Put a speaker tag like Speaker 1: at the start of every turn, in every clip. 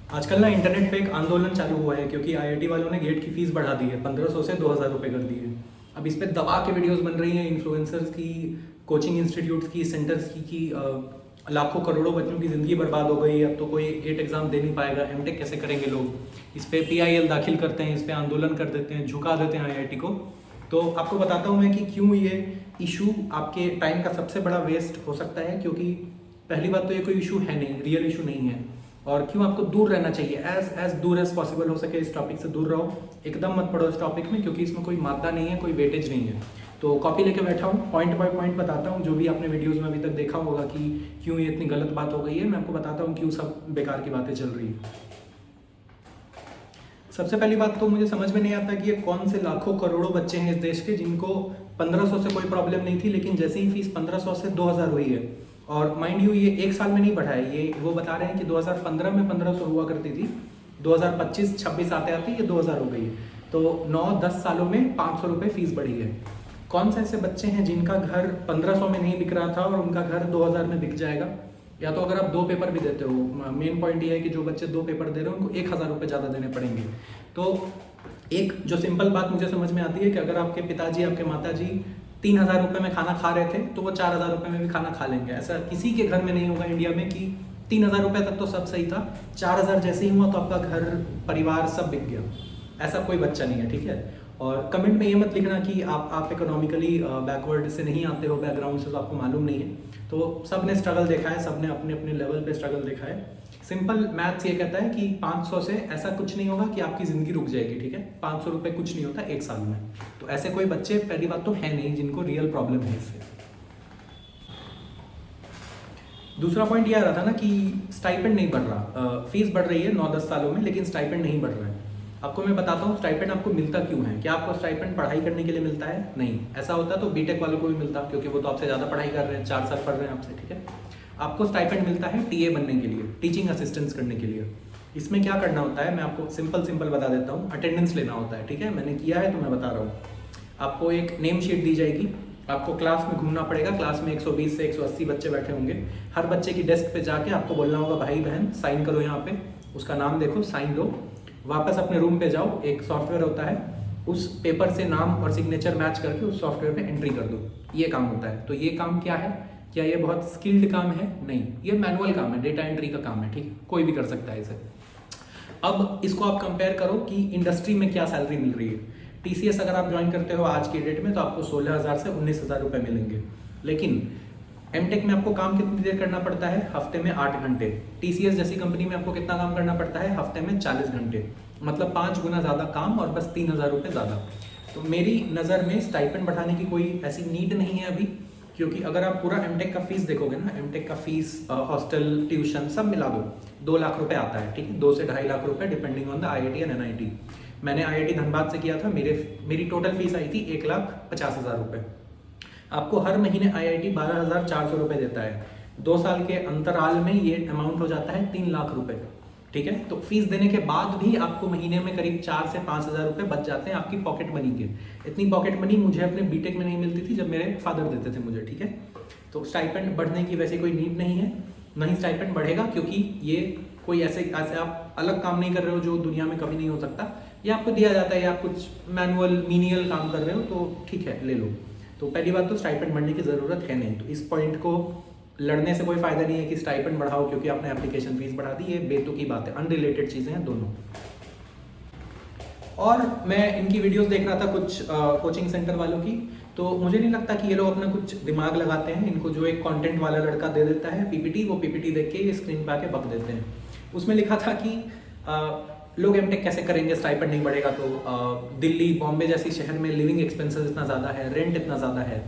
Speaker 1: आजकल ना इंटरनेट पे एक आंदोलन चालू हुआ है क्योंकि आईआईटी वालों ने गेट की फीस बढ़ा दी है, 1500 से 2000 रुपये कर दी है। अब इस पे दबा के वीडियोस बन रही हैं इन्फ्लुएंसर्स की, कोचिंग इंस्टीट्यूट्स की, सेंटर्स की लाखों करोड़ों बच्चों की ज़िंदगी बर्बाद हो गई। अब तो कोई गेट एग्जाम दे नहीं पाएगा, एमटेक कैसे करेंगे लोग। इस पे पीआईएल दाखिल करते हैं, इस पे आंदोलन कर देते हैं, झुका देते हैं आईआईटी को। तो आपको बताता हूँ मैं कि क्यों ये इशू आपके टाइम का सबसे बड़ा वेस्ट हो सकता है। क्योंकि पहली बात तो ये कोई इशू है नहीं, रियल इशू नहीं है। और क्यों आपको दूर रहना चाहिए, एज दूर एज पॉसिबल हो सके इस टॉपिक से दूर रहो। एकदम मत पढ़ो इस टॉपिक में, क्योंकि इसमें कोई मादा नहीं है, कोई वेटेज नहीं है। तो कॉपी लेके बैठा हूँ, पॉइंट बाय पॉइंट बताता हूँ। जो भी आपने वीडियोस में अभी तक देखा होगा कि क्यों ये इतनी गलत बात हो गई है, मैं आपको बताता हूँ क्यों सब बेकार की बातें चल रही है। सबसे पहली बात तो मुझे समझ में नहीं आता कि ये कौन से लाखों करोड़ों बच्चे हैं इस देश के जिनको 1500 से कोई प्रॉब्लम नहीं थी, लेकिन जैसे ही फीस 1500 से 2000 हुई है। और माइंड यू, ये एक साल में नहीं बढ़ा है, ये वो बता रहे हैं कि 2015 में 1500 हुआ करती थी, 2025-26 आते आते ये 2000 हो गई है। तो 9-10 सालों में 500 रुपये फीस बढ़ी है। कौन से ऐसे बच्चे हैं जिनका घर 1500 में नहीं बिक रहा था और उनका घर 2000 में बिक जाएगा। या तो अगर आप 2 पेपर भी देते हो, मेन पॉइंट ये है कि जो बच्चे 2 पेपर दे रहे हो उनको 1000 रुपये ज़्यादा देने पड़ेंगे। तो एक जो सिंपल बात मुझे समझ में आती है कि अगर आपके पिताजी, आपके माताजी 3000 रुपये में खाना खा रहे थे तो वो 4000 रुपये में भी खाना खा लेंगे। ऐसा किसी के घर में नहीं होगा इंडिया में कि 3000 रुपये तक तो सब सही था, 4000 जैसे ही हुआ तो आपका घर, परिवार सब बिक गया। ऐसा कोई बच्चा नहीं है, ठीक है। और कमेंट में ये मत लिखना कि आप इकोनॉमिकली बैकवर्ड से नहीं आते हो, बैकग्राउंड से, तो आपको मालूम नहीं है। तो सब ने स्ट्रगल देखा है, सब ने अपने अपने लेवल पे स्ट्रगल देखा है। सिंपल मैथ्स ये कहता है कि 500 से ऐसा कुछ नहीं होगा कि आपकी ज़िंदगी रुक जाएगी, ठीक है। 500 रुपये कुछ नहीं होता एक साल में। तो ऐसे कोई बच्चे पहली बात तो है नहीं जिनको रियल प्रॉब्लम है इससे। दूसरा पॉइंट ये आ रहा था ना कि स्टाइपेंड नहीं बढ़ रहा, फीस बढ़ रही है 9-10 सालों में, लेकिन स्टाइपेंड नहीं बढ़ रहा है। आपको मैं बताता हूँ स्टाइपेंड आपको मिलता क्यों है। क्या आपको स्टाइपेंड पढ़ाई करने के लिए मिलता है? नहीं। ऐसा होता तो बीटेक वालों को भी मिलता, क्योंकि वो तो आपसे ज़्यादा पढ़ाई कर रहे हैं, 4 साल पढ़ रहे हैं आपसे, ठीक है। आपको स्टाइपेंड मिलता है टीए बनने के लिए, टीचिंग असिस्टेंस करने के लिए। इसमें क्या करना होता है मैं आपको सिंपल बता देता हूँ। अटेंडेंस लेना होता है, ठीक है। मैंने किया है तो मैं बता रहा हूँ। आपको एक नेम शीट दी जाएगी, आपको क्लास में घूमना पड़ेगा। क्लास में 120 से 180 बच्चे बैठे होंगे। हर बच्चे की डेस्क पे जाके आपको बोलना होगा, भाई बहन साइन करो यहाँ पे, उसका नाम देखो, साइन दो। वापस अपने रूम पे जाओ, एक सॉफ्टवेयर होता है, उस पेपर से नाम और सिग्नेचर मैच करके उस सॉफ्टवेयर पे एंट्री कर दो। ये काम होता है। तो ये काम क्या है? क्या ये बहुत स्किल्ड काम है? नहीं, ये मैनुअल काम है, डेटा एंट्री का काम है, ठीक है। कोई भी कर सकता है इसे। अब इसको आप कंपेयर करो कि इंडस्ट्री में क्या सैलरी मिल रही है। टीसीएस अगर आप ज्वाइन करते हो आज की डेट में तो आपको 16,000 से 19,000 रुपये मिलेंगे। लेकिन एमटेक में आपको काम कितनी देर करना पड़ता है? हफ्ते में 8 घंटे। टीसीएस जैसी कंपनी में आपको कितना काम करना पड़ता है? हफ्ते में 40 घंटे। मतलब 5 गुना ज़्यादा काम और बस 3,000 रुपये ज़्यादा। तो मेरी नज़र में स्टाइपेंड बढ़ाने की कोई ऐसी नीड नहीं है अभी। क्योंकि अगर आप पूरा एमटेक का फीस देखोगे ना, एमटेक का फीस, हॉस्टल, ट्यूशन सब मिला दो, 2 लाख रुपए आता है, ठीक है। 2 से 2.5 लाख रुपए depending on the IIT and NIT. मैंने आईआईटी धनबाद से किया था, मेरी टोटल फीस आई थी 1,50,000 रुपये। आपको हर महीने आईआईटी 12,400 रुपये देता है। 2 साल के अंतराल में ये अमाउंट हो जाता है 3 लाख रुपये, ठीक है। तो फीस देने के बाद भी आपको महीने में करीब 4 से 5,000 रुपये बच जाते हैं आपकी पॉकेट मनी के। इतनी पॉकेट मनी मुझे अपने बीटेक में नहीं मिलती थी जब मेरे फादर देते थे मुझे, ठीक है। तो स्टाइपेंड बढ़ने की वैसे कोई नीड नहीं है, नहीं स्टाइपेंड बढ़ेगा, क्योंकि ये कोई ऐसे आप अलग काम नहीं कर रहे हो जो दुनिया में कभी नहीं हो सकता। ये आपको दिया जाता है, या आप कुछ मैनुअल मीनियल काम कर रहे हो तो ठीक है, ले लो। तो पहली बात तो स्टाइपेंड बढ़ने की ज़रूरत है नहीं। तो इस पॉइंट को लड़ने से कोई फ़ायदा नहीं है कि स्टाइपेंड बढ़ाओ क्योंकि आपने एप्लीकेशन फीस बढ़ा दी। ये बेतुकी बात है, अनरिलेटेड चीज़ें हैं दोनों। और मैं इनकी वीडियोस देख रहा था कुछ कोचिंग सेंटर वालों की, तो मुझे नहीं लगता कि ये लोग अपना कुछ दिमाग लगाते हैं। इनको जो एक कंटेंट वाला लड़का दे देता है पीपीटी, वो पीपीटी देख के ये स्क्रीन पे आके बक देते हैं। उसमें लिखा था कि लोग एमटेक कैसे करेंगे, स्टाइपेंड नहीं बढ़ेगा तो। दिल्ली, बॉम्बे जैसी शहर में लिविंग एक्सपेंसेस इतना ज़्यादा है, रेंट इतना ज़्यादा है।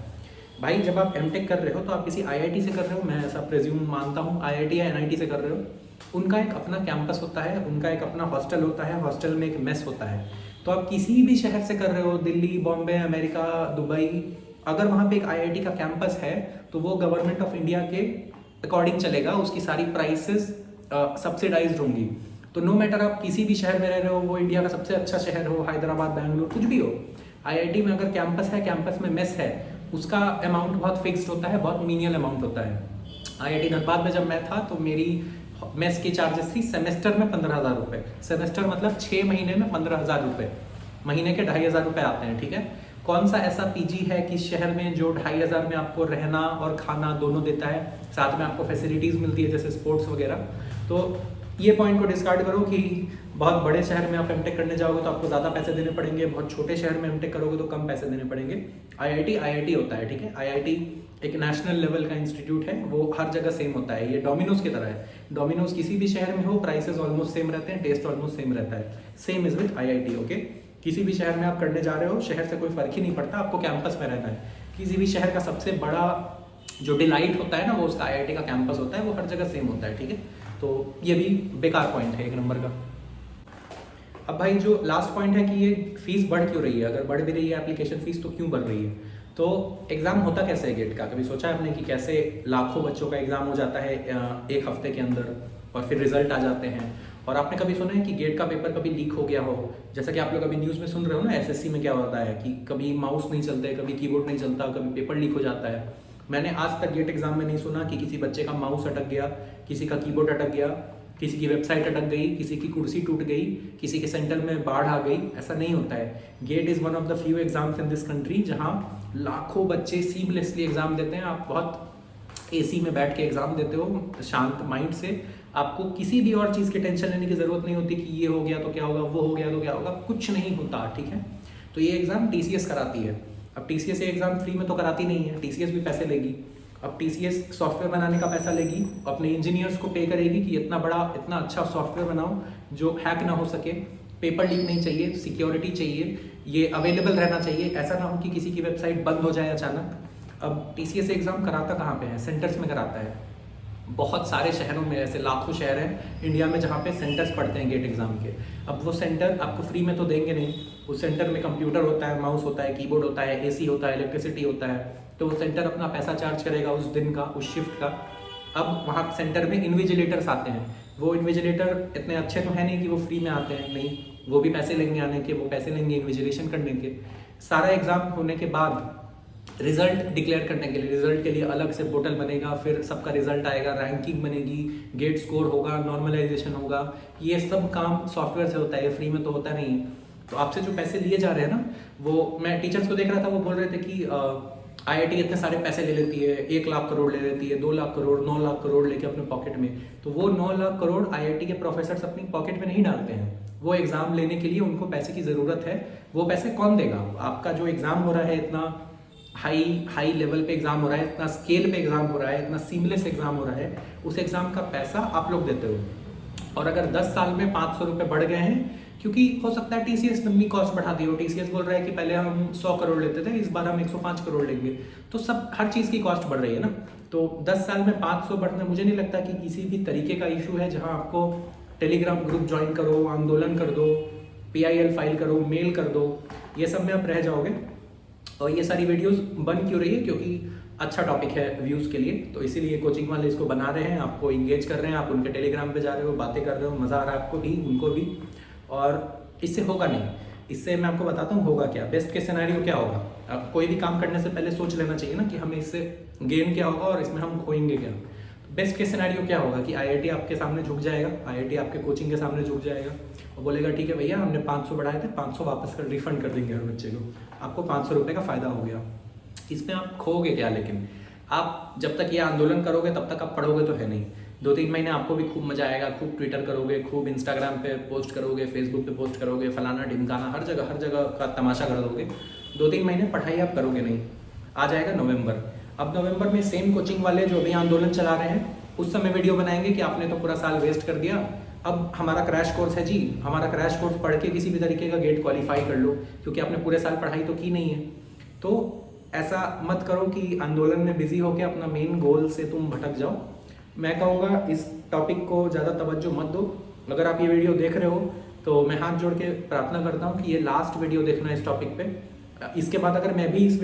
Speaker 1: भाई जब आप एमटेक कर रहे हो तो आप किसी आईआईटी से कर रहे हो, मैं ऐसा प्रेज्यूम मानता हूँ, आईआईटी या एनआईटी से कर रहे हो। उनका एक अपना कैंपस होता है, उनका एक अपना हॉस्टल होता है, हॉस्टल में एक मेस होता है। तो आप किसी भी शहर से कर रहे हो, दिल्ली, बॉम्बे, अमेरिका, दुबई, अगर वहाँ पे एक आईआईटी का कैंपस है तो वो गवर्नमेंट ऑफ इंडिया के अकॉर्डिंग चलेगा, उसकी सारी प्राइसेस सब्सिडाइज्ड होंगी। तो नो मैटर आप किसी भी शहर में रह रहे हो, वो इंडिया का सबसे अच्छा शहर हो, हैदराबाद, बैंगलोर, कुछ भी हो, आईआईटी में अगर कैंपस है, कैंपस में मेस है, उसका अमाउंट बहुत फिक्स्ड होता है, बहुत मीनियल अमाउंट होता है। आईआईटी धनबाद में जब मैं था तो मेरी मेस की चार्जेस थी सेमेस्टर में 15,000 रुपये। सेमेस्टर मतलब 6 महीने में 15,000 रुपये, महीने के 2,500 रुपये आते हैं, ठीक है। कौन सा ऐसा पीजी है किस शहर में जो 2,500 में आपको रहना और खाना दोनों देता है, साथ में आपको फैसिलिटीज़ मिलती है जैसे स्पोर्ट्स वगैरह। तो ये पॉइंट को डिस्कार्ड करो कि बहुत बड़े शहर में आप एमटेक करने जाओगे तो आपको ज़्यादा पैसे देने पड़ेंगे, बहुत छोटे शहर में एमटेक करोगे तो कम पैसे देने पड़ेंगे। आईआईटी होता है, ठीक है। आईआईटी एक नेशनल लेवल का इंस्टीट्यूट है, वो हर जगह सेम होता है, ये डोमिनोज की तरह है। डोमिनोज किसी भी शहर में हो, प्राइसेस ऑलमोस्ट सेम रहते हैं, टेस्ट ऑलमोस्ट सेम रहता है। Same is with IIT, okay. किसी भी शहर में आप करने जा रहे हो, शहर से कोई फर्क ही नहीं पड़ता, आपको कैंपस में रहना है। किसी भी शहर का सबसे बड़ा जो डिलाइट होता है ना, वो उसका आईआईटी का कैंपस होता है, वो हर जगह सेम होता है, ठीक है। तो ये भी बेकार पॉइंट है 1 नंबर का। अब भाई जो लास्ट पॉइंट है कि ये फीस बढ़ क्यों रही है, अगर बढ़ भी रही है एप्लीकेशन फीस तो क्यों बढ़ रही है। तो एग्ज़ाम होता कैसे है गेट का, कभी सोचा है आपने कि कैसे लाखों बच्चों का एग्ज़ाम हो जाता है 1 हफ्ते के अंदर और फिर रिजल्ट आ जाते हैं। और आपने कभी सुना है कि गेट का पेपर कभी लीक हो गया हो, जैसा कि आप लोग अभी न्यूज़ में सुन रहे हो ना, एसएससी में क्या होता है कि कभी माउस नहीं चलते, कभी कीबोर्ड नहीं चलता, कभी पेपर लीक हो जाता है। मैंने आज तक गेट एग्जाम में नहीं सुना कि किसी बच्चे का माउस अटक गया, किसी का कीबोर्ड अटक गया, किसी की वेबसाइट अटक गई, किसी की कुर्सी टूट गई, किसी के सेंटर में बाढ़ आ गई। ऐसा नहीं होता है। GATE is one of the few exams in this country जहाँ लाखों बच्चे सीमलेसली एग्जाम देते हैं। आप बहुत एसी में बैठ के एग्जाम देते हो शांत माइंड से, आपको किसी भी और चीज़ की टेंशन लेने की ज़रूरत नहीं होती कि ये हो गया तो क्या होगा, वो हो गया तो क्या होगा, कुछ नहीं होता, ठीक है। तो ये एग्ज़ाम टीसीएस कराती है। अब टीसीएस ये एग्ज़ाम फ्री में तो कराती नहीं है, टीसीएस भी पैसे लेगी। अब टीसीएस सॉफ्टवेयर बनाने का पैसा लेगी, अपने इंजीनियर्स को पे करेगी कि इतना बड़ा इतना अच्छा सॉफ्टवेयर बनाओ जो हैक ना हो सके, पेपर लीक नहीं चाहिए, सिक्योरिटी चाहिए, ये अवेलेबल रहना चाहिए, ऐसा ना हो कि किसी की वेबसाइट बंद हो जाए अचानक। अब टीसीएस एग्ज़ाम कराता कहाँ पे है, सेंटर्स में कराता है। बहुत सारे शहरों में, ऐसे लाखों शहर हैं इंडिया में जहाँ पे सेंटर्स पड़ते हैं गेट एग्ज़ाम के। अब वो सेंटर आपको फ्री में तो देंगे नहीं, उस सेंटर में कंप्यूटर होता है, माउस होता है, कीबोर्ड होता है, एसी होता है, इलेक्ट्रिसिटी होता है, तो वो सेंटर अपना पैसा चार्ज करेगा उस दिन का, उस शिफ्ट का। अब वहाँ सेंटर में इन्विजिलेटर्स आते हैं, वो इन्विजिलेटर इतने अच्छे तो हैं नहीं कि वो फ्री में आते हैं, नहीं, वो भी पैसे लेंगे आने के, वो पैसे लेंगे इन्विजिलेशन करने के। सारा एग्ज़ाम होने के बाद रिजल्ट डिक्लेयर करने के लिए, रिजल्ट के लिए अलग से पोर्टल बनेगा, फिर सबका रिजल्ट आएगा, रैंकिंग बनेगी, गेट स्कोर होगा, नॉर्मलाइजेशन होगा, ये सब काम सॉफ्टवेयर से होता है, फ्री में तो होता नहीं है। तो आपसे जो पैसे लिए जा रहे हैं ना, वो मैं टीचर्स को देख रहा था, वो बोल रहे थे कि आईआईटी इतने सारे पैसे ले लेती है, 1 लाख करोड़ ले लेती है, 2 लाख करोड़, 9 लाख करोड़ लेके अपने पॉकेट में। तो वो 9 लाख करोड़ आईआईटी के प्रोफेसर्स अपनी पॉकेट में नहीं डालते हैं, वो एग्ज़ाम लेने के लिए उनको पैसे की ज़रूरत है। वो पैसे कौन देगा? आपका जो एग्ज़ाम हो रहा है, इतना हाई लेवल पे एग्ज़ाम हो रहा है, इतना स्केल पे एग्ज़ाम हो रहा है, इतना सीमलेस एग्ज़ाम हो रहा है, उस एग्ज़ाम का पैसा आप लोग देते हो। और अगर 10 साल में 500 रुपये बढ़ गए हैं, क्योंकि हो सकता है टीसीएस लंबी कॉस्ट बढ़ा दी हो, टीसीएस बोल रहा है कि पहले हम 100 करोड़ लेते थे, इस बार हम 105 करोड़ लेंगे, तो सब हर चीज़ की कॉस्ट बढ़ रही है ना। तो 10 साल में 500 बढ़ना, मुझे नहीं लगता कि किसी भी तरीके का इशू है जहाँ आपको टेलीग्राम ग्रुप ज्वाइन करो, आंदोलन कर दो, PIL फाइल करो, मेल कर दो, ये सब में आप रह जाओगे। और ये सारी वीडियोस बन क्यों रही है? क्योंकि अच्छा टॉपिक है व्यूज़ के लिए, तो इसीलिए कोचिंग वाले इसको बना रहे हैं, आपको इंगेज कर रहे हैं, आप उनके टेलीग्राम पे जा रहे हो, बातें कर रहे हो, मज़ा आ रहा है आपको भी, उनको भी। और इससे होगा नहीं, इससे मैं आपको बताता हूँ होगा क्या, बेस्ट के सिनेरियो क्या होगा। आप कोई भी काम करने से पहले सोच लेना चाहिए ना कि हमें इससे गेन क्या होगा और इसमें हम खोएंगे क्या। बेस्ट के सिनेरियो क्या होगा कि आईआईटी आपके सामने झुक जाएगा, आईआईटी आपके कोचिंग के सामने झुक जाएगा और बोलेगा ठीक है भैया, हमने 500 बढ़ाए थे, 500 वापस कर रिफंड कर देंगे हर बच्चे को, आपको 500 रुपये का फ़ायदा हो गया। इसमें आप खोगे क्या? लेकिन आप जब तक ये आंदोलन करोगे तब तक आप पढ़ोगे तो है नहीं। 2-3 महीने आपको भी खूब मजा आएगा, खूब ट्विटर करोगे, खूब इंस्टाग्राम पे पोस्ट करोगे, फेसबुक पे पोस्ट करोगे, फलाना ढिमकाना, हर जगह का तमाशा कर दोगे। 2-3 महीने पढ़ाई आप करोगे नहीं। आ जाएगा नवंबर, अब नवंबर में सेम कोचिंग वाले जो अभी आंदोलन चला रहे हैं उस समय वीडियो बनाएंगे कि आपने तो पूरा साल वेस्ट कर दिया, अब हमारा क्रैश कोर्स है जी, हमारा क्रैश कोर्स पढ़ के किसी भी तरीके का गेट क्वालिफाई कर लो, क्योंकि आपने पूरे साल पढ़ाई तो की नहीं है। तो ऐसा मत करो कि आंदोलन में बिजी होकर अपना मेन गोल से तुम भटक जाओ। मैं कहूँगा इस टॉपिक को ज़्यादा तवज्जो मत दो। अगर आप ये वीडियो देख रहे हो तो मैं हाथ जोड़ के प्रार्थना करता हूँ कि ये लास्ट वीडियो देखना इस टॉपिक पे। इसके बाद अगर मैं भी इस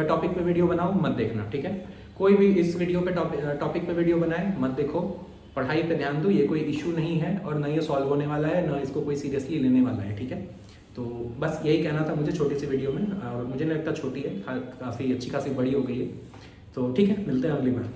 Speaker 1: टॉपिक पे वीडियो बनाऊँ मत देखना, ठीक है? कोई भी इस वीडियो पे टॉपिक पे वीडियो बनाए मत देखो, पढ़ाई पे ध्यान दो। ये कोई इशू नहीं है और ना ये सॉल्व होने वाला है, ना इसको कोई सीरियसली लेने वाला है, ठीक है? तो बस यही कहना था मुझे छोटी सी वीडियो में, और मुझे नहीं लगता छोटी है, काफ़ी अच्छी खासी बड़ी हो गई है। तो ठीक है, मिलते हैं अगली बार।